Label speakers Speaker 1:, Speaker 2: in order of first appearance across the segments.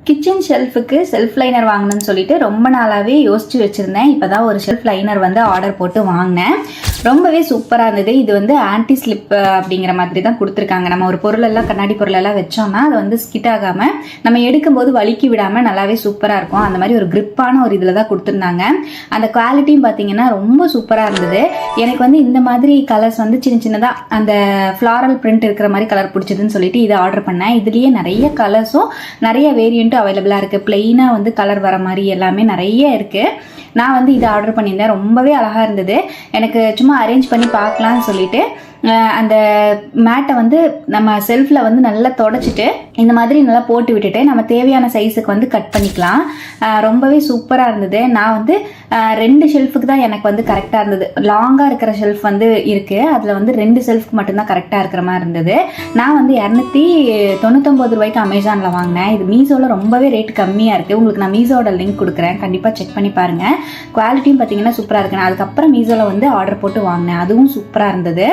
Speaker 1: Kitchen ஷெல்ஃபுக்கு self liner வாங்கணும்னு சொல்லிட்டு ரொம்ப நாளாகவே யோசிச்சு வச்சுருந்தேன். இப்போ தான் ஒரு ஷெல்ஃப் லைனர் வந்து ஆர்டர் போட்டு வாங்கினேன். ரொம்பவே சூப்பராக இருந்தது. இது வந்து ஆன்டி ஸ்லிப் அப்படிங்கிற மாதிரி தான் கொடுத்துருக்காங்க. நம்ம ஒரு பொருளெல்லாம் கண்ணாடி பொருளெல்லாம் வச்சோம்னா அது வந்து ஸ்கிட் ஆகாமல் நம்ம எடுக்கும்போது வலிக்கி விடாமல் நல்லாவே சூப்பராக இருக்கும். அந்த மாதிரி ஒரு கிரிப்பான ஒரு இதில் தான் கொடுத்துருந்தாங்க. அந்த குவாலிட்டியும் பார்த்தீங்கன்னா ரொம்ப சூப்பராக இருந்தது. எனக்கு வந்து இந்த மாதிரி கலர்ஸ் வந்து சின்ன சின்னதாக அந்த ஃப்ளாரல் பிரிண்ட் இருக்கிற மாதிரி கலர் பிடிச்சதுன்னு சொல்லிட்டு இதை ஆர்டர் பண்ணேன். இதுலேயே நிறைய கலர்ஸும் நிறைய வேரியண்ட் அவைலபிளாக இருக்குது. பிளெயினாக வந்து கலர் வர மாதிரி எல்லாமே நிறைய இருக்குது. நான் வந்து இதை ஆர்டர் பண்ணியிருந்தேன். ரொம்பவே அழகாக இருந்தது. எனக்கு சும்மா அரேஞ்ச் பண்ணி பார்க்கலான்னு சொல்லிட்டு அந்த மேட்டை வந்து நம்ம செல்ஃபில் வந்து நல்லா தொடச்சிட்டு இந்த மாதிரி நல்லா போட்டு விட்டுட்டு நம்ம தேவையான சைஸுக்கு வந்து கட் பண்ணிக்கலாம். ரொம்பவே சூப்பராக இருந்தது. நான் வந்து 2 ஷெல்ஃபுக்கு தான் எனக்கு வந்து கரெக்டாக இருந்தது. லாங்காக இருக்கிற ஷெல்ஃப் வந்து இருக்குது. அதில் வந்து 2 ஷெல்ஃப்க்கு மட்டும்தான் கரெக்டாக இருக்கிற மாதிரி இருந்தது. நான் வந்து 299 ரூபாய்க்கு அமேசானில் வாங்கினேன். இது மீஷோவில் ரொம்பவே ரேட் கம்மியாக இருக்குது. உங்களுக்கு நான் மீஷோட லிங்க் கொடுக்குறேன், கண்டிப்பாக செக் பண்ணி பாருங்கள். குவாலிட்டியும் பார்த்தீங்கன்னா சூப்பராக இருக்கு. நான் அதுக்கப்புறம் மீஷோவில் வந்து ஆர்டர் போட்டு வாங்கினேன். அதுவும் சூப்பராக இருந்தது.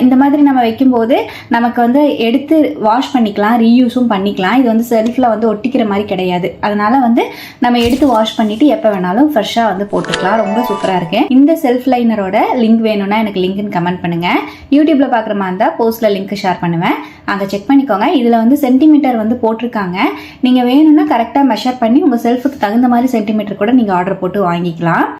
Speaker 1: இந்த மாதிரி நம்ம வைக்கும்போது நமக்கு வந்து எடுத்து வாஷ் பண்ணிக்கலாம், ரீயூஸும் பண்ணிக்கலாம். இது வந்து செல்ஃபில் வந்து ஒட்டிக்கிற மாதிரி கிடையாது. அதனால வந்து நம்ம எடுத்து வாஷ் பண்ணிட்டு எப்போ வேணாலும் ஃப்ரெஷ்ஷாக வந்து போட்டுக்கலாம். ரொம்ப சூப்பராக இருக்கு. இந்த செல்ஃப் லைனரோட லிங்க் வேணும்னா எனக்கு லிங்க்னு கமெண்ட் பண்ணுங்க. யூடியூப்ல பார்க்குற மாதிரி இருந்தால் போஸ்ட்ல லிங்க் ஷேர் பண்ணுவேன், அங்கே செக் பண்ணிக்கோங்க. இதில் வந்து சென்டிமீட்டர் வந்து போட்டிருக்காங்க. நீங்கள் வேணும்னா கரெக்டாக மெஷர் பண்ணி உங்கள் செல்ஃபுக்கு தகுந்த மாதிரி சென்டிமீட்டர் கூட நீங்கள் ஆர்டர் போட்டு வாங்கிக்கலாம்.